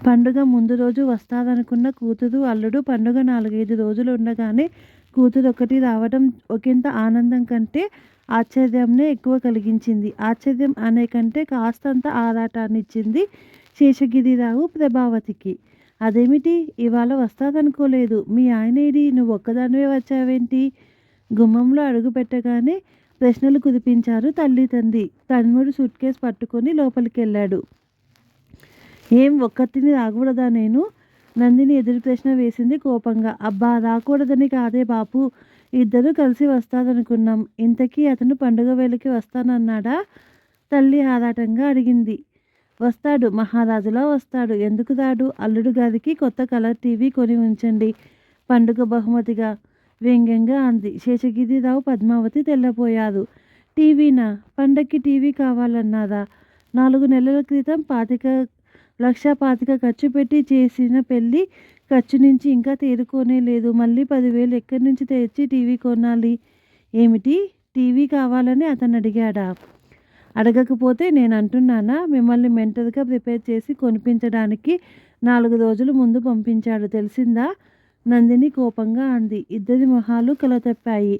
పండుగ ముందు రోజు వస్తాదనుకున్న కూతురు, అల్లుడు పండుగ 4, 5 రోజులు ఉండగానే కూతురొక్కటి రావడం ఒకింత ఆనందం కంటే ఆశ్చర్యంనే ఎక్కువ కలిగించింది. ఆశ్చర్యం అనే కంటే కాస్తంత ఆరాటాన్నిచ్చింది శేషగిరిరావు ప్రభావతికి. అదేమిటి ఇవాళ వస్తాదనుకోలేదు. మీ ఆయనేడి? నువ్వొక్కదానివే వచ్చావేంటి? గుమ్మంలో అడుగు పెట్టగానే ప్రశ్నలు కురిపించారు తల్లి తండ్రి. తమ్ముడు సూట్ కేస్ పట్టుకొని లోపలికెళ్ళాడు. ఏం ఒక్కర్తిని రాకూడదా నేను? నందిని ఎదురు ప్రశ్న వేసింది కోపంగా. అబ్బా రాకూడదని కాదే బాపు, ఇద్దరూ కలిసి వస్తాదనుకున్నాం. ఇంతకీ అతను పండుగ వేళకి వస్తానన్నాడా? తల్లి ఆరాటంగా అడిగింది. వస్తాడు, మహారాజులా వస్తాడు. ఎందుకు రాడు? అల్లుడు గారికి కొత్త కలర్ టీవీ కొని ఉంచండి పండుగ బహుమతిగా వ్యంగ్యంగా అంది. శేషగిరిరావు, పద్మావతి తెల్లపోయారు. టీవీనా? పండక్కి టీవీ కావాలన్నారా? 4 నెలల క్రితం 1,25,000 ఖర్చు పెట్టి చేసిన పెళ్లి ఖర్చు నుంచి ఇంకా తేరుకోనే లేదు. మళ్ళీ 10,000 ఎక్కడి నుంచి తెచ్చి టీవీ కొనాలి? ఏమిటి? టీవీ కావాలని అతను అడిగాడా? అడగకపోతే నేనంటున్నానా? మిమ్మల్ని మెంటల్గా ప్రిపేర్ చేసి కొనిపించడానికి 4 రోజులు ముందు పంపించాడు. తెలిసిందా? నందిని కోపంగా అంది. ఇద్దరి మొహాలు కలతప్పాయి.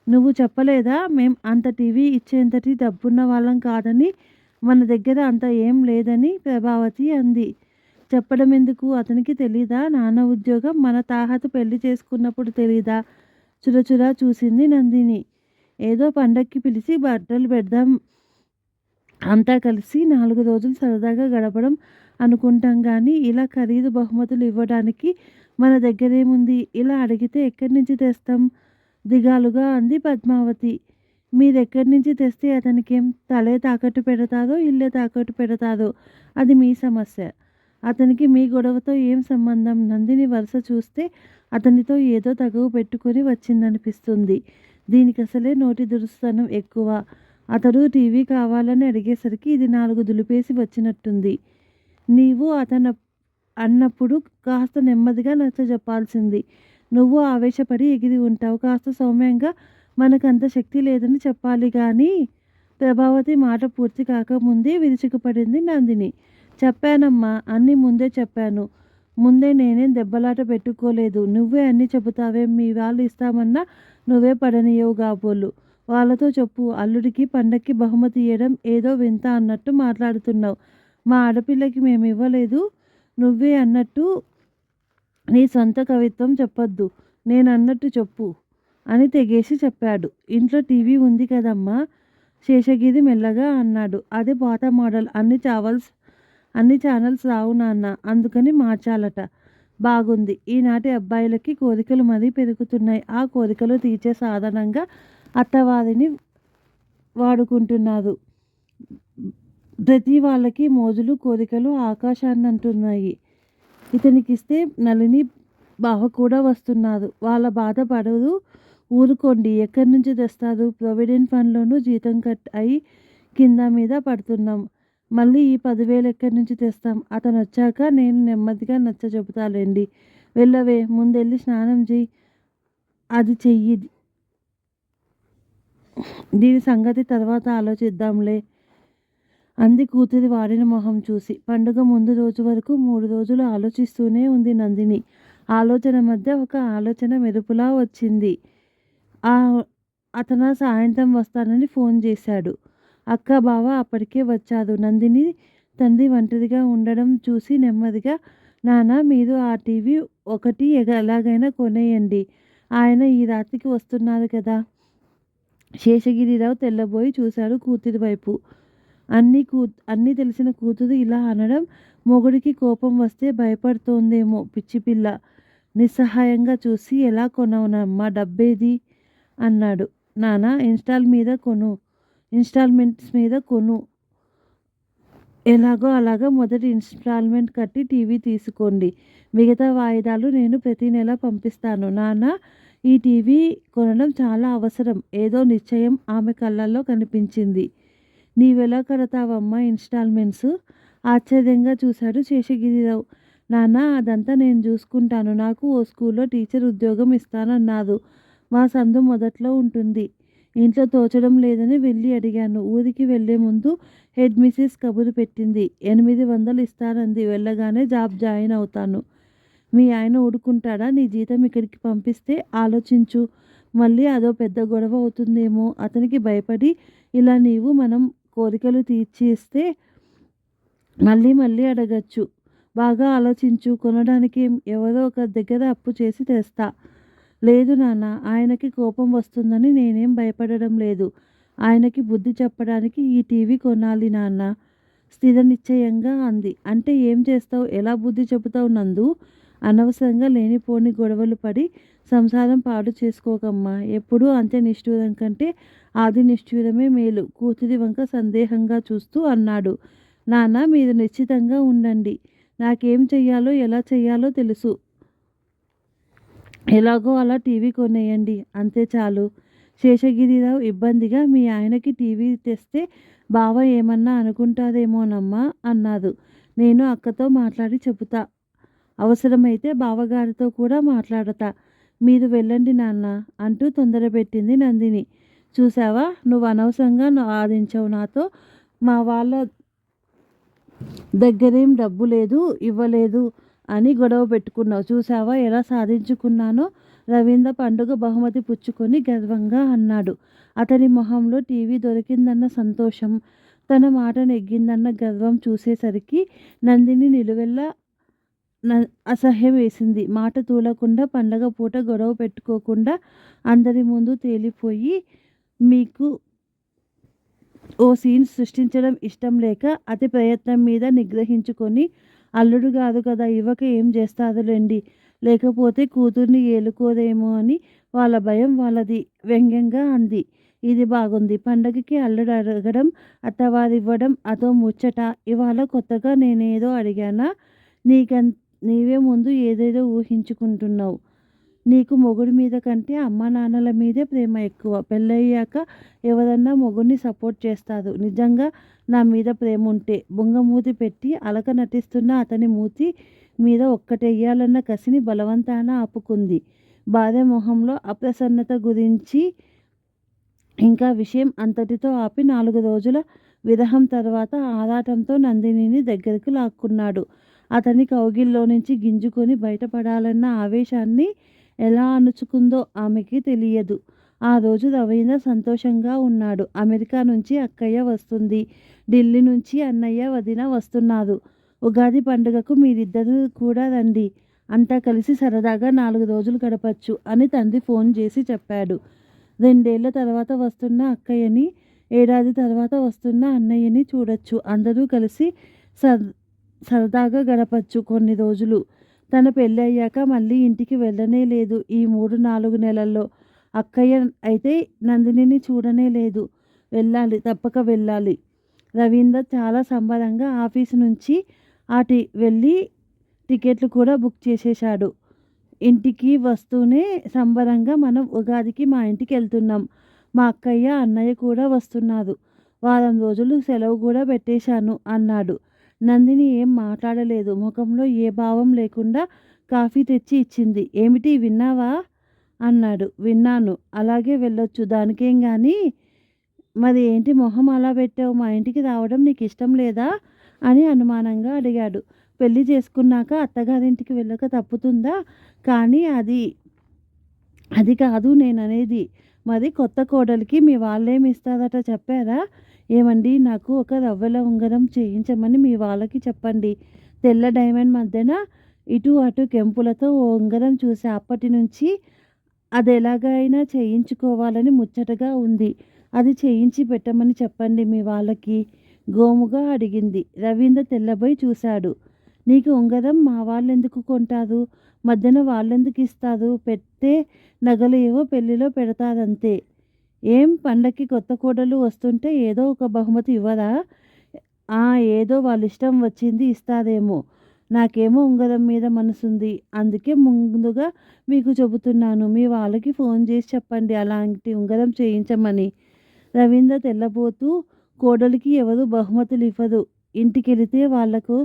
నువ్వు చెప్పలేదా మేం అంత టీవీ ఇచ్చేంతటి డబ్బున్న వాళ్ళం కాదని? మన దగ్గర అంత ఏం లేదని ప్రభావతి అంది. చెప్పడం ఎందుకు? అతనికి తెలీదా నాన్న ఉద్యోగం? మన తాహతు పెళ్లి చేసుకున్నప్పుడు తెలీదా? చురచురా చూసింది నందిని. ఏదో పండక్కి పిలిచి బట్టలు పెడదాం, అంతా కలిసి 4 రోజులు సరదాగా గడపడం అనుకుంటాం గానీ ఇలా ఖరీదు బహుమతులు ఇవ్వడానికి మన దగ్గరేముంది? ఇలా అడిగితే ఎక్కడి నుంచి తెస్తాం? దిగాలుగా అంది పద్మావతి. మీరెక్కడి నుంచి తెస్తే అతనికేం? తలే తాకట్టు పెడతాదో, ఇల్లే తాకట్టు పెడతాదో అది మీ సమస్య. అతనికి మీ గొడవతో ఏం సంబంధం? నందిని వరుస చూస్తే అతనితో ఏదో తగవు పెట్టుకొని వచ్చిందనిపిస్తుంది. దీనికసలే నోటి దురుస్తనం ఎక్కువ. అతడు టీవీ కావాలని అడిగేసరికి ఇది 4 దులిపేసి వచ్చినట్టుంది. నీవు అతను అన్నప్పుడు కాస్త నెమ్మదిగా నచ్చజెప్పాల్సింది. నువ్వు ఆవేశపడి ఎగిరి ఉంటావు. కాస్త సౌమ్యంగా మనకంత శక్తి లేదని చెప్పాలి గాని. ప్రభావతి మాట పూర్తి కాకముందే విరుచుకుపడింది నందిని. చెప్పానమ్మా, అన్నీ ముందే చెప్పాను. ముందే నేనేం దెబ్బలాట పెట్టుకోలేదు. నువ్వే అన్నీ చెబుతావేం? మీ వాళ్ళు ఇస్తామన్నా నువ్వే పడనీయవు కాబోలు. వాళ్ళతో చెప్పు. అల్లుడికి పండక్కి బహుమతి ఇయ్యడం ఏదో వింత అన్నట్టు మాట్లాడుతున్నావు. మా ఆడపిల్లకి మేమివ్వలేదు. నువ్వే అన్నట్టు నీ సొంత కవిత్వం చెప్పొద్దు. నేనన్నట్టు చెప్పు అని తెగేసి చెప్పాడు. ఇంట్లో టీవీ ఉంది కదమ్మా, శేషగిరి మెల్లగా అన్నాడు. అదే పాత మోడల్. అన్ని ఛానల్స్ రావు నాన్న, అందుకని మార్చాలట. బాగుంది. ఈనాటి అబ్బాయిలకి కోరికలు మరీ పెరుగుతున్నాయి. ఆ కోరికలు తీర్చే సాధనంగా అత్తవారిని వాడుకుంటున్నారు. ప్రతి వాళ్ళకి మోజులు, కోరికలు ఆకాశాన్నంటున్నాయి. ఇతనికిస్తే నళిని బావ కూడా వస్తున్నారు. వాళ్ళ బాధ పడదు. ఊరుకోండి. ఎక్కడి నుంచి తెస్తారు? ప్రొవిడెంట్ ఫండ్లోనూ జీతం కట్ అయి కింద మీద పడుతున్నాం. మళ్ళీ ఈ 10,000 ఎక్కడి నుంచి తెస్తాం? అతనొచ్చాక నేను నెమ్మదిగా నచ్చ చెబుతాలేండి. వెళ్ళవే, ముందెళ్ళి స్నానం చెయ్యి. అది చెయ్యి. దీని సంగతి తర్వాత ఆలోచిద్దాంలే అంది కూతురి వాడిన మొహం చూసి. పండుగ ముందు రోజు వరకు 3 రోజులు ఆలోచిస్తూనే ఉంది నందిని. ఆలోచన మధ్య ఒక ఆలోచన మెరుపులా వచ్చింది. అతను సాయంత్రం వస్తానని ఫోన్ చేశాడు. అక్క, బావ అప్పటికే వచ్చారు. నందిని తండ్రి ఒంటరిగా ఉండడం చూసి నెమ్మదిగా, నాన్న మీరు ఆ టీవీ ఒకటి ఎలాగైనా కొనేయండి. ఆయన ఈ రాత్రికి వస్తున్నారు కదా. శేషగిరిరావు తెల్లబోయి చూశాడు కూతురి వైపు. అన్నీ తెలిసిన కూతురు ఇలా అనడం మొగుడికి కోపం వస్తే భయపడుతోందేమో పిచ్చిపిల్ల. నిస్సహాయంగా చూసి, ఎలా కొనవునమ్మా, డబ్బేది అన్నాడు. నాన్న ఇన్స్టాల్మెంట్స్ మీద కొను. ఎలాగో అలాగా మొదటి ఇన్స్టాల్మెంట్ కట్టి టీవీ తీసుకోండి. మిగతా వాయిదాలు నేను ప్రతి నెల పంపిస్తాను. నాన్న, ఈ టీవీ కొనడం చాలా అవసరం. ఏదో నిశ్చయం ఆమె కళ్ళల్లో కనిపించింది. నీవెలా కడతావమ్మా ఇన్స్టాల్మెంట్స్? ఆశ్చర్యంగా చూశాడు శేషగిరిరావు. నాన్న, అదంతా నేను చూసుకుంటాను. నాకు ఓ స్కూల్లో టీచర్ ఉద్యోగం ఇస్తానన్నారు. మా సందు మొదట్లో ఉంటుంది. ఇంట్లో తోచడం లేదని వెళ్ళి అడిగాను. ఊరికి వెళ్ళే ముందు హెడ్ మిసెస్ కబురు పెట్టింది. 800 ఇస్తానంది. వెళ్ళగానే జాబ్ జాయిన్ అవుతాను. మీ ఆయన ఊరుకుంటాడా? నీ జీతం ఇక్కడికి పంపిస్తే? ఆలోచించు. మళ్ళీ అదో పెద్ద గొడవ అవుతుందేమో. అతనికి భయపడి ఇలా నీవు మనం కోరికలు తీర్చేస్తే మళ్ళీ మళ్ళీ అడగచ్చు. బాగా ఆలోచించు. కొనడానికి ఎవరో ఒకరి దగ్గర అప్పు చేసి తెస్తా. లేదు నాన్న, ఆయనకి కోపం వస్తుందని నేనేం భయపడడం లేదు. ఆయనకి బుద్ధి చెప్పడానికి ఈ టీవీ కొనాలి నాన్న స్థిర నిశ్చయంగా అంది. అంటే ఏం చేస్తావు? ఎలా బుద్ధి చెబుతావు నందు? అనవసరంగా లేనిపోని గొడవలు పడి సంసారం పాడు చేసుకోకమ్మా. ఎప్పుడూ అంత్య నిష్ఠూరం కంటే ఆది నిష్ఠూరమే మేలు. కూతురి వంక సందేహంగా చూస్తూ అన్నాడు. నాన్న, మీరు నిశ్చితంగా ఉండండి. నాకేం చెయ్యాలో ఎలా చెయ్యాలో తెలుసు. ఎలాగో అలా టీవీ కొనేయండి, అంతే చాలు. శేషగిరిరావు ఇబ్బందిగా మీ ఆయనకి టీవీ తెస్తే బావ ఏమన్నా అనుకుంటారేమోనమ్మా అన్నారు. నేను అక్కతో మాట్లాడి చెబుతా. అవసరమైతే బావగారితో కూడా మాట్లాడతా. మీరు వెళ్ళండి నాన్న అంటూ తొందరపెట్టింది నందిని. చూసావా, నువ్వు అనవసరంగా వాదించావు నాతో. మా వాళ్ళ దగ్గరేం డబ్బు లేదు, ఇవ్వలేదు అని గొడవ పెట్టుకున్నావు. చూసావా ఎలా సాధించుకున్నానో? రవీంద్ర పండుగ బహుమతి పుచ్చుకొని గర్వంగా అన్నాడు. అతని మొహంలో టీవీ దొరికిందన్న సంతోషం, తన మాట నెగ్గిందన్న గర్వం చూసేసరికి నందిని నిలువెల్లా అసహ్యం వేసింది. మాట తూలకుండా పండగ పూట గొడవ పెట్టుకోకుండా అందరి ముందు తేలిపోయి మీకు ఓ సీన్ సృష్టించడం ఇష్టం లేక అతి ప్రయత్నం మీద నిగ్రహించుకొని అల్లుడు కాదు కదా, ఇవ్వక ఏం చేస్తారులేండి, లేకపోతే కూతుర్ని ఏలుకోదేమో అని వాళ్ళ భయం వాళ్ళది వ్యంగ్యంగా అంది. ఇది బాగుంది. పండగకి అల్లుడు అడగడం, అత్తవారివ్వడం అదో ముచ్చట. ఇవాళ కొత్తగా నేనేదో అడిగానా? నీవే ముందు ఏదేదో ఊహించుకుంటున్నావు. నీకు మొగుడి మీద కంటే అమ్మా నాన్నల మీదే ప్రేమ ఎక్కువ. పెళ్ళయ్యాక ఎవరన్నా మొగుడిని సపోర్ట్ చేస్తారు. నిజంగా నా మీద ప్రేమ ఉంటే బుంగమూతి పెట్టి అలక నటిస్తున్న అతని మూతి మీద ఒక్కటెయ్యాలన్న కసిని బలవంతాన ఆపుకుంది. భార్య మొహంలో అప్రసన్నత గురించి ఇంకా విషయం అంతటితో ఆపి 4 రోజుల విరహం తర్వాత ఆరాటంతో నందినిని దగ్గరకు లాక్కున్నాడు. అతని కౌగిల్లో నుంచి గింజుకొని బయటపడాలన్న ఆవేశాన్ని ఎలా అణుచుకుందో ఆమెకి తెలియదు. ఆ రోజు రవీంద్ర సంతోషంగా ఉన్నాడు. అమెరికా నుంచి అక్కయ్య వస్తుంది. ఢిల్లీ నుంచి అన్నయ్య వదిన వస్తున్నారు. ఉగాది పండుగకు మీరిద్దరూ కూడా రండి. అంతా కలిసి సరదాగా 4 రోజులు గడపచ్చు అని తండ్రి ఫోన్ చేసి చెప్పాడు. 2 ఏళ్ల తర్వాత వస్తున్న అక్కయ్యని, ఏడాది తర్వాత వస్తున్న అన్నయ్యని చూడొచ్చు. అందరూ కలిసి సరదాగా గడపచ్చు కొన్ని రోజులు. తన పెళ్ళి అయ్యాక మళ్ళీ ఇంటికి వెళ్ళనే లేదు ఈ 3-4 నెలల్లో. అక్కయ్య అయితే నందినిని చూడనే లేదు. వెళ్ళాలి, తప్పక వెళ్ళాలి. రవీంద్ర చాలా సంబరంగా ఆఫీసు నుంచి వెళ్ళి టికెట్లు కూడా బుక్ చేసేశాడు. ఇంటికి వస్తూనే సంబరంగా మనం ఉగాదికి మా ఇంటికి వెళ్తున్నాం. మా అక్కయ్య అన్నయ్య కూడా వస్తున్నారు. వారం రోజులు సెలవు కూడా పెట్టేశాను అన్నాడు. నందిని ఏం మాట్లాడలేదు. ముఖంలో ఏ భావం లేకుండా కాఫీ తెచ్చి ఇచ్చింది. ఏమిటి, విన్నావా అన్నాడు. విన్నాను. అలాగే వెళ్ళొచ్చు, దానికేం కానీ. మరి ఏంటి మొహం అలా పెట్టావు? మా ఇంటికి రావడం నీకు ఇష్టం లేదా అని అనుమానంగా అడిగాడు. పెళ్లి చేసుకున్నాక అత్తగారింటికి వెళ్ళక తప్పుతుందా? కానీ అది కాదు నేననేది. మరి కొత్త కోడలికి మీ వాళ్ళేమి ఇస్తారట చెప్పారా? ఏమండి, నాకు ఒక రవ్వెల ఉంగరం చేయించమని మీ వాళ్ళకి చెప్పండి. తెల్ల డైమండ్ మధ్యన ఇటు అటు కెంపులతో ఓ ఉంగరం చూసా. అప్పటి నుంచి అది ఎలాగైనా చేయించుకోవాలని ముచ్చటగా ఉంది. అది చేయించి పెట్టమని చెప్పండి మీ వాళ్ళకి గోముగా అడిగింది. రవీంద్ర తెల్లబోయి చూశాడు. నీకు ఉంగరం మా వాళ్ళెందుకు కొంటారు? మధ్యన వాళ్ళెందుకు ఇస్తారు? పెట్టే నగలు ఏవో పెళ్లిలో పెడతారంతే. ఏం పండక్కి కొత్త కోడలు వస్తుంటే ఏదో ఒక బహుమతి ఇవ్వరా? ఏదో వాళ్ళ ఇష్టం వచ్చింది ఇస్తారేమో. నాకేమో ఉంగరం మీద మనసుంది. అందుకే ముందుగా మీకు చెబుతున్నాను. మీ వాళ్ళకి ఫోన్ చేసి చెప్పండి అలాంటి ఉంగరం చేయించమని. రవీంద్ర తెల్లబోతూ, కోడలికి ఎవరు బహుమతులు ఇవ్వరు. ఇంటికెళితే వాళ్లకు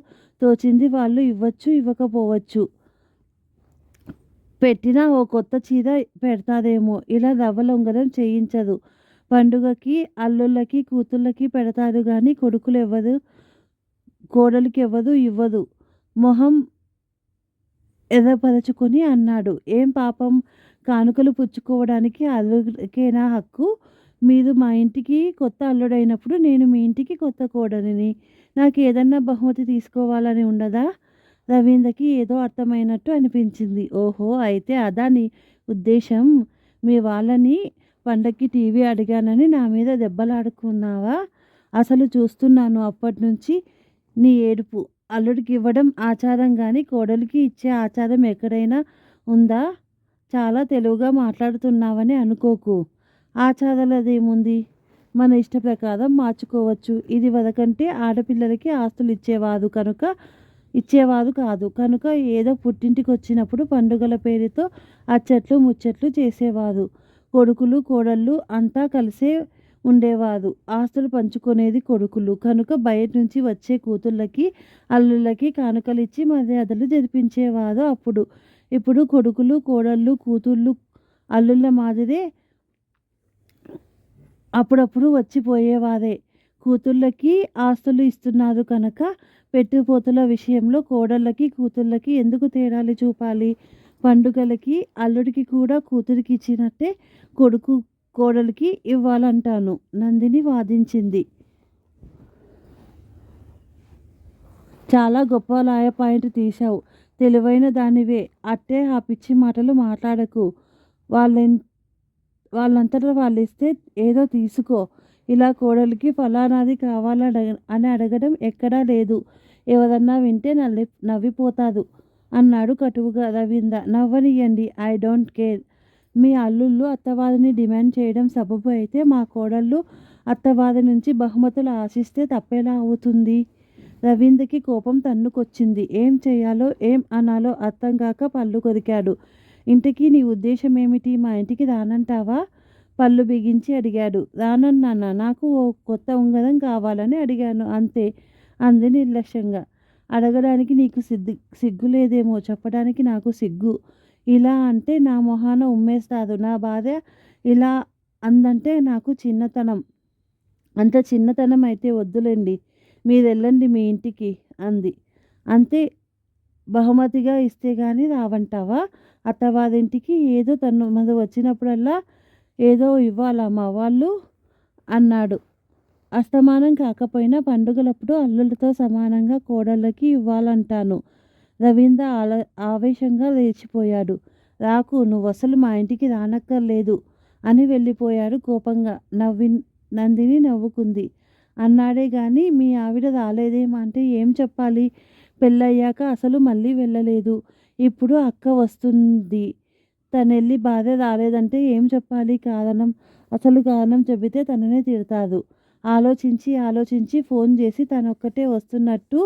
తోచింది వాళ్ళు ఇవ్వచ్చు, ఇవ్వకపోవచ్చు. పెట్టినా ఓ కొత్త చీర పెడతారేమో. ఇలా రవ్వల ఉంగరం చేయించదు. పండుగకి అల్లుళ్ళకి కూతుళ్ళకి పెడతారు గాని కోడలికెవ్వదు ఇవ్వదు. మొహం ఎర్రపరచుకొని అన్నాడు. ఏం పాపం, కానుకలు పుచ్చుకోవడానికి అల్లుడికేనా హక్కు? మీరు మా ఇంటికి కొత్త అల్లుడైనప్పుడు నేను మీ ఇంటికి కొత్త కోడలిని. నాకేదన్నా బహుమతి తీసుకోవాలని ఉండదా? రవీంద్రకి ఏదో అర్థమైనట్టు అనిపించింది. ఓహో! అయితే అదా నీ ఉద్దేశం? మీ వాళ్ళని పండక్కి టీవీ అడిగానని నా మీద దెబ్బలాడుకున్నావా? అసలు చూస్తున్నాను అప్పట్నుంచి నీ ఏడుపు. అల్లుడికి ఇవ్వడం ఆచారం గాని కోడలికి ఇచ్చే ఆచారం ఎక్కడైనా ఉందా? చాలా తెలివిగా మాట్లాడుతున్నావని అనుకోకు. ఆచారాలదేముంది? మన ఇష్ట ప్రకారం మార్చుకోవచ్చు. ఇది వరకంటే ఆడపిల్లలకి ఆస్తులు ఇచ్చేవారు కాదు కనుక ఏదో పుట్టింటికొచ్చినప్పుడు పండుగల పేరుతో అచ్చట్లు ముచ్చట్లు చేసేవారు. కొడుకులు కోడళ్ళు అంతా కలిసే ఉండేవారు. ఆస్తులు పంచుకునేది కొడుకులు కనుక బయట నుంచి వచ్చే కూతుళ్ళకి అల్లుళ్ళకి కానుకలిచ్చి మర్యాదలు జరిపించేవారు అప్పుడు. ఇప్పుడు కొడుకులు కోడళ్ళు కూతుళ్ళు అల్లుళ్ళ మాదిరే అప్పుడప్పుడు వచ్చిపోయేవారే. కూతుళ్ళకి ఆస్తులు ఇస్తున్నారు కనుక పెట్టుపోతుల విషయంలో కోడళ్ళకి కూతుళ్ళకి ఎందుకు తేడాలు చూపాలి? పండుగలకి అల్లుడికి కూడా కూతురికి ఇచ్చినట్టే కొడుకు కోడలికి ఇవ్వాలంటాను నందిని వాదించింది. చాలా గొప్ప లాయ పాయింట్ తీశావు. తెలివైన దానివే. అట్టే ఆ పిచ్చి మాటలు మాట్లాడకు. వాళ్ళంతట వాళ్ళిస్తే ఏదో తీసుకో. ఇలా కోడలికి ఫలానాది అని అడగడం ఎక్కడా లేదు. ఎవరన్నా వింటే నవ్విపోతారు అన్నాడు కటువుగా రవీంద్ర. నవ్వనియ్యండి, ఐ డోంట్ కేర్. మీ అల్లుళ్ళు అత్తవారిని డిమాండ్ చేయడం సబబు అయితే మా కోడళ్ళు అత్తవారి నుంచి బహుమతులు ఆశిస్తే తప్పేలా అవుతుంది? రవీంద్రకి కోపం తన్నుకొచ్చింది. ఏం చెయ్యాలో ఏం అనాలో అర్థం కాక పళ్ళు కొరికాడు. ఇంతకీ నీ ఉద్దేశం ఏమిటి? మా ఇంటికి రానంటావా? పళ్ళు బిగించి అడిగాడు. రానన్నానా? నాకు ఓ కొత్త ఉంగరం కావాలని అడిగాను అంతే అంది నిర్లక్ష్యంగా. అడగడానికి నీకు సిగ్గు లేదేమో, చెప్పడానికి నాకు సిగ్గు. ఇలా అంటే నా మొహాన ఉమ్మేస్తారు. నా భార్య ఇలా అందంటే నాకు చిన్నతనం. అంత చిన్నతనం అయితే వద్దులేండి, మీరెళ్ళండి మీ ఇంటికి అంది. అంతే, బహుమతిగా ఇస్తే గాని రావంటావా? అత్తవారింటికి ఏదో తను మన వచ్చినప్పుడల్లా ఏదో ఇవ్వాలా మా వాళ్ళు అన్నాడు. అస్తమానం కాకపోయినా పండుగలప్పుడు అల్లులతో సమానంగా కోడళ్ళకి ఇవ్వాలంటాను. రవీంద్ర ఆవేశంగా లేచిపోయాడు. రాకు, నువ్వసలు మా ఇంటికి రానక్కర్లేదు అని వెళ్ళిపోయాడు కోపంగా. నందిని నవ్వుకుంది. అన్నాడే గాని మీ ఆవిడ రాలేదేమంటే ఏం చెప్పాలి? పెళ్ళయ్యాక అసలు మళ్ళీ వెళ్ళలేదు. ఇప్పుడు అక్క వస్తుంది. తనెళ్ళి భార్య రాలేదంటే ఏం చెప్పాలి కారణం? అసలు కారణం చెబితే తననే తిడతారు. ఆలోచించి ఫోన్ చేసి తనొక్కటే వస్తున్నట్టు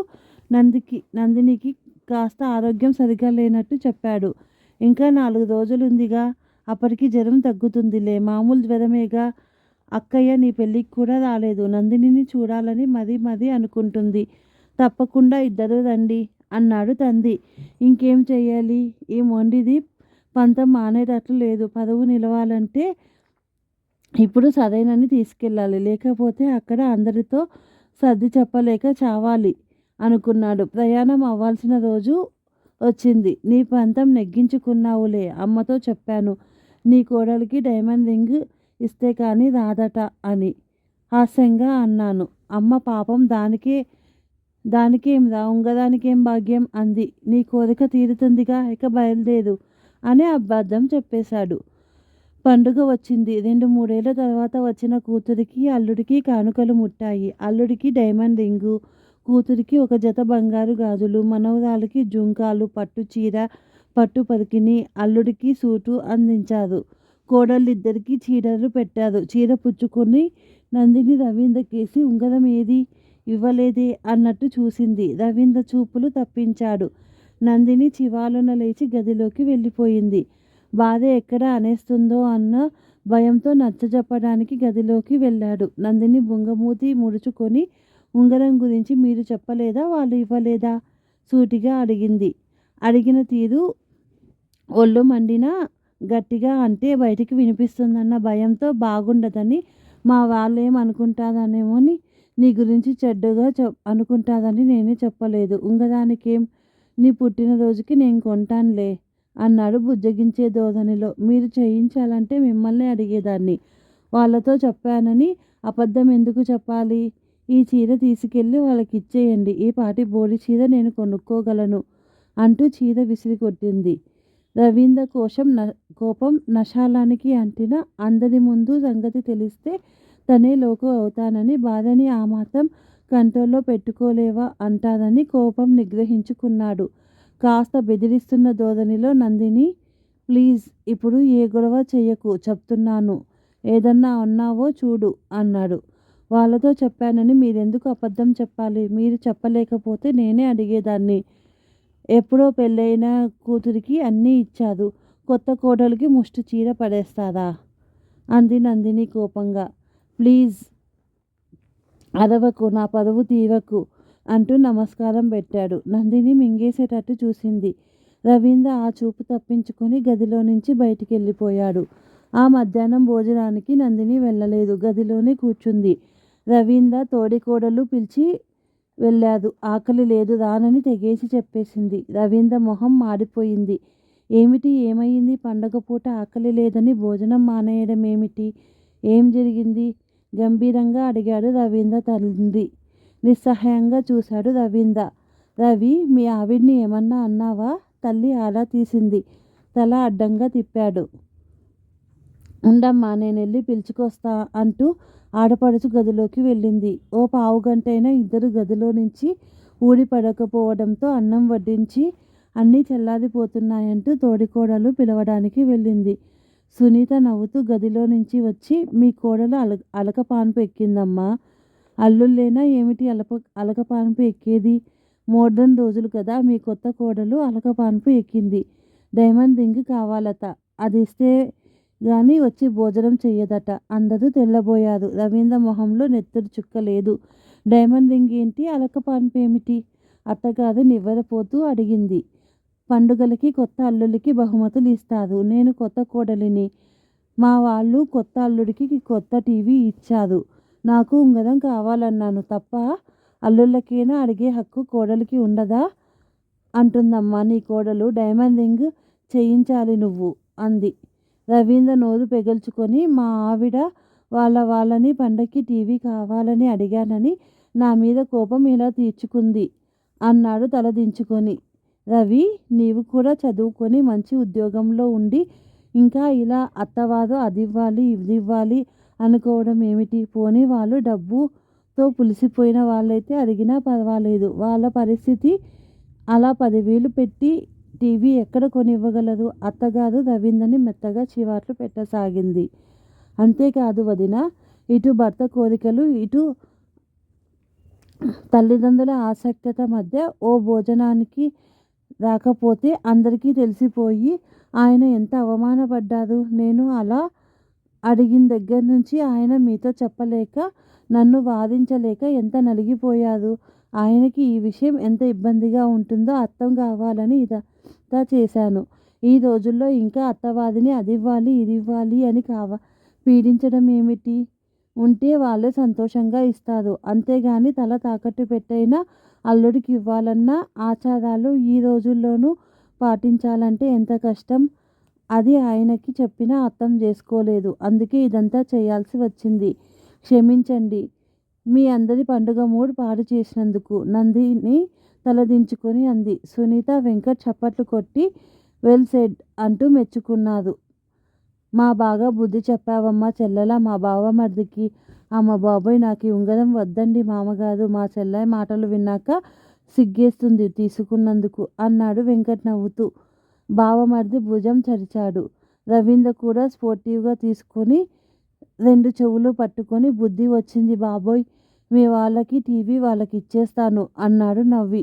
నందినికి కాస్త ఆరోగ్యం సరిగా లేనట్టు చెప్పాడు. ఇంకా 4 రోజులుందిగా, అప్పటికి జ్వరం తగ్గుతుందిలే, మామూలు జ్వరమేగా. అక్కయ్య నీ పెళ్ళికి కూడా రాలేదు. నందినిని చూడాలని మరీ అనుకుంటుంది. తప్పకుండా ఇద్దరూ రండి అన్నాడు తండ్రి. ఇంకేం చెయ్యాలి? ఈ మొండిది పంతం మానేటట్లు లేదు. పరువు నిలవాలంటే ఇప్పుడు సరైనని తీసుకెళ్ళాలి, లేకపోతే అక్కడ అందరితో సర్ది చెప్పలేక చావాలి అనుకున్నాడు. ప్రయాణం అవ్వాల్సిన రోజు వచ్చింది. నీ పంతం నెగ్గించుకున్నావులే. అమ్మతో చెప్పాను నీ కోడలికి డైమండ్ రింగ్ ఇస్తే కానీ రాదట అని హాస్యంగా అన్నాను. అమ్మ పాపం, దానికేం రా, ఉంగరానికేం భాగ్యం అంది. నీ కోరిక తీరుతుందిగా, ఇక బయలుదేరు అని అబద్ధం చెప్పేశాడు. పండుగ వచ్చింది. 2-3 ఏళ్ల తర్వాత వచ్చిన కూతురికి అల్లుడికి కానుకలు ముట్టాయి. అల్లుడికి డైమండ్ రింగు, కూతురికి ఒక జత బంగారు గాజులు, మనవరాలికి జుంకాలు, పట్టు చీర, పట్టు పరికిణి, అల్లుడికి సూటు అందించారు. కోడళ్ళిద్దరికీ చీరలు పెట్టారు. చీర పుచ్చుకొని నందిని రవీంద్రకేసి ఉంగరం ఏది, ఇవ్వలేదే అన్నట్టు చూసింది. రవీంద్ర చూపులు తప్పించాడు. నందిని చివాలున లేచి గదిలోకి వెళ్ళిపోయింది. భార్య ఎక్కడ అనేస్తుందో అన్న భయంతో నచ్చజెప్పడానికి గదిలోకి వెళ్ళాడు. నందిని బుంగమూతి ముడుచుకొని ఉంగరం గురించి మీరు చెప్పలేదా, వాళ్ళు ఇవ్వలేదా సూటిగా అడిగింది. అడిగిన తీరు ఒళ్ళు మండినా గట్టిగా అంటే బయటికి వినిపిస్తుందన్న భయంతో బాగుండదని మా వాళ్ళేం అనుకుంటాదనేమోని నీ గురించి చెడ్డగా అనుకుంటాదని నేనే చెప్పలేదు. ఉంగరానికేం నీ పుట్టినరోజుకి నేను కొంటానులే అన్నాడు బుజ్జగించే ధోరణిలో. మీరు చేయించాలంటే మిమ్మల్నే అడిగేదాన్ని. వాళ్ళతో చెప్పానని అబద్ధం ఎందుకు చెప్పాలి? ఈ చీర తీసుకెళ్ళి వాళ్ళకిచ్చేయండి. ఈ పాటి బోడి చీర నేను కొనుక్కోగలను అంటూ చీర విసిరికొట్టింది. రవీంద్ర కోపం నశాలానికి అంటిన. అందరి ముందు సంగతి తెలిస్తే తనే లోకు అవుతానని బాధని ఆ మాత్రం కంట్రోల్లో పెట్టుకోలేవా అంటారని కోపం నిగ్రహించుకున్నాడు. కాస్త బెదిరిస్తున్న ధోరణిలో నందిని, ప్లీజ్ ఇప్పుడు ఏ గొడవ చెయ్యకు చెప్తున్నాను. ఏదన్నా అన్నావో చూడు అన్నాడు. వాళ్ళతో చెప్పానని మీరెందుకు అబద్ధం చెప్పాలి? మీరు చెప్పలేకపోతే నేనే అడిగేదాన్ని. ఎప్పుడో పెళ్ళైన కూతురికి అన్నీ ఇచ్చారు. కొత్త కోడలికి ముష్టి చీర పడేస్తారా? అంది నందిని కోపంగా. ప్లీజ్ అరవకు, నా పరువు తీయకు అంటూ నమస్కారం పెట్టాడు. నందిని మింగేసేటట్టు చూసింది. రవీంద్ర ఆ చూపు తప్పించుకొని గదిలో నుంచి బయటికెళ్ళిపోయాడు. ఆ మధ్యాహ్నం భోజనానికి నందిని వెళ్ళలేదు. గదిలోనే కూర్చుంది. రవీంద్ర తోడికోడలు పిలిచి వెళ్ళారు. ఆకలి లేదు రానని తెగేసి చెప్పేసింది. రవీంద్ర మొహం మాడిపోయింది. ఏమిటి, ఏమయ్యింది? పండగ పూట ఆకలి లేదని భోజనం మానేయడం ఏమిటి? ఏం జరిగింది? గంభీరంగా అడిగాడు రవీంద్ర తండ్రి. నిస్సహాయంగా చూశాడు రవీంద్ర. రవి, మీ ఆవిడ్ని ఏమన్నా అన్నావా? తల్లి ఆరా తీసింది. తల అడ్డంగా తిప్పాడు. ఉండమ్మా, నేనెళ్ళి పిలుచుకొస్తా అంటూ ఆడపడుచు గదిలోకి వెళ్ళింది. ఓ పావుగంటైనా ఇద్దరు గదిలో నుంచి ఊడిపడకపోవడంతో అన్నం వడ్డించి అన్నీ చల్లారిపోతున్నాయంటూ తోడికోడలు పిలవడానికి వెళ్ళింది. సునీత నవ్వుతూ గదిలో నుంచి వచ్చి, మీ కోడలు అలకపాన్పు ఎక్కిందమ్మా. అల్లుళ్ళేనా ఏమిటి అలకపాన్పు ఎక్కేది? మోడ్రన్ రోజులు కదా, మీ కొత్త కోడలు అలకపాన్పు ఎక్కింది. డైమండ్ రింగ్ కావాలట, అది ఇస్తే గాని వచ్చి భోజనం చెయ్యదట. అందరూ తెల్లబోయారు. రవీంద్ర మొహంలో నెత్తురు చుక్క లేదు. డైమండ్ రింగ్ ఏంటి, అలకపాన్పు ఏమిటి? అత్తగారు నివ్వెరపోతూ అడిగింది. పండుగలకి కొత్త అల్లుడికి బహుమతులు ఇస్తారు. నేను కొత్త కోడలిని. మా వాళ్ళు కొత్త అల్లుడికి కొత్త టీవీ ఇచ్చారు. నాకు ఉంగరం కావాలన్నాను తప్ప అల్లుళ్ళకేనా అడిగే హక్కు కోడలికి ఉండదా? అంటుందమ్మా నీ కోడలు. డైమండ్ రింగ్ చేయించాలి నువ్వు అంది. రవీంద్ర నోరు పెగల్చుకొని, మా ఆవిడ వాళ్ళని పండక్కి టీవీ కావాలని అడిగానని నా మీద కోపం ఇలా తీర్చుకుంది అన్నాడు తలదించుకొని. రవి, నీవు కూడా చదువుకొని మంచి ఉద్యోగంలో ఉండి ఇంకా ఇలా అత్తవారు అదివ్వాలి ఇదివ్వాలి అనుకోవడం ఏమిటి? పోనీ వాళ్ళు డబ్బుతో పులిసిపోయిన వాళ్ళైతే అడిగినా పర్వాలేదు. వాళ్ళ పరిస్థితి అలా 10,000 పెట్టి టీవీ ఎక్కడ కొనివ్వగలరు? అత్తగారు రవీంద్రని మెత్తగా చివాట్లు పెట్టసాగింది. అంతేకాదు వదిన, ఇటు భర్త కోరికలు, ఇటు తల్లిదండ్రుల ఆసక్తత మధ్య ఓ భోజనానికి రాకపోతే అందరికీ తెలిసిపోయి ఆయన ఎంత అవమానపడ్డారు. నేను అలా అడిగిన దగ్గర నుంచి ఆయన మీతో చెప్పలేక, నన్ను వాదించలేక ఎంత నలిగిపోయారు. ఆయనకి ఈ విషయం ఎంత ఇబ్బందిగా ఉంటుందో అర్థం కావాలని ఇదంతా చేశాను. ఈ రోజుల్లో ఇంకా అత్తవాదిని అదివ్వాలి ఇదివ్వాలి అని పీడించడం ఏమిటి? ఉంటే వాళ్ళే సంతోషంగా ఇస్తారు. అంతేగాని తల తాకట్టు పెట్టైనా అల్లుడికి ఇవ్వాలన్న ఆచారాలు ఈ రోజుల్లోనూ పాటించాలంటే ఎంత కష్టం. అది ఆయనకి చెప్పినా అర్థం చేసుకోలేదు. అందుకే ఇదంతా చేయాల్సి వచ్చింది. క్షమించండి మీ అందరి పండుగ మూడ్ పాడు చేసినందుకు నందిని తలదించుకొని అంది. సునీత, వెంకట్ చప్పట్లు కొట్టి వెల్ సెడ్ అంటూ మెచ్చుకున్నారు. మా బాగా బుద్ధి చెప్పావమ్మా చెల్లెలా మా బావమరిదికి. అమ్మ బాబోయ్, నాకు ఈ ఉంగరం వద్దండి మామగారు. మా చెల్లాయి మాటలు విన్నాక సిగ్గేస్తుంది తీసుకున్నందుకు అన్నాడు వెంకట్ నవ్వుతూ. బావమరిది భుజం చరిచాడు. రవీంద్ర కూడా స్పోర్టివ్గా తీసుకొని 2 చెవులు పట్టుకొని, బుద్ధి వచ్చింది బాబోయ్, మీ వాళ్ళకి టీవీ వాళ్ళకి ఇచ్చేస్తాను అన్నాడు నవ్వి.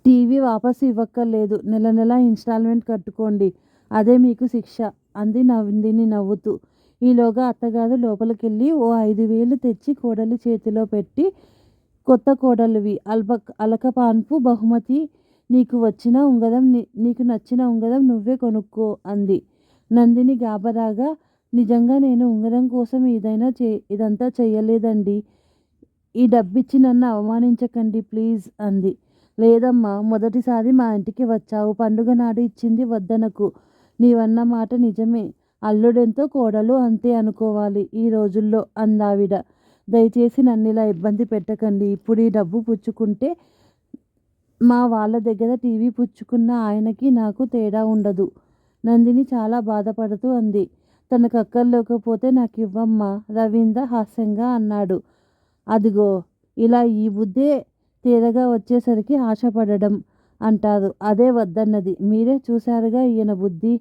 టీవీ వాపసు ఇవ్వక్కర్లేదు, నెల నెల ఇన్స్టాల్మెంట్ కట్టుకోండి, అదే మీకు శిక్ష అంది నందిని నవ్వుతూ. ఈలోగా అత్తగారు లోపలికెళ్ళి ఓ 5,000 తెచ్చి కోడలి చేతిలో పెట్టి, కొత్త కోడలివి అలకపాన్పు బహుమతి, నీకు వచ్చిన ఉంగరం నీకు నచ్చిన ఉంగరం నువ్వే కొనుక్కో అంది. నందిని గాబరాగా, నిజంగా నేను ఉంగరం కోసం ఇదంతా చెయ్యలేదండి. ఈ డబ్బిచ్చి నన్ను అవమానించకండి ప్లీజ్ అంది. లేదమ్మా, మొదటిసారి మా ఇంటికి వచ్చావు. పండుగ నాడు ఇచ్చింది వద్దనకు. నీవన్న మాట నిజమే. అల్లుడెంతో కోడలు అంతే అనుకోవాలి ఈ రోజుల్లో అందావిడ. దయచేసి నన్నిలా ఇబ్బంది పెట్టకండి. ఇప్పుడు ఈ డబ్బు పుచ్చుకుంటే మా వాళ్ళ దగ్గర టీవీ పుచ్చుకున్న ఆయనకి నాకు తేడా ఉండదు. నందిని చాలా బాధపడుతూ అంది. తనకు అక్కర్లేకపోతే నాకివ్వమ్మా, రవీంద్ర హాస్యంగా అన్నాడు. అదిగో ఇలా ఈ బుద్ధే తేరగా వచ్చేసరికి ఆశపడడం అంటారు. అదే వద్దన్నది. మీరే చూశారుగా ఈయన బుద్ధి.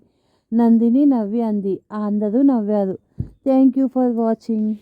నందిని నవ్వి అంది. అందరూ నవ్వారు. Thank you for watching.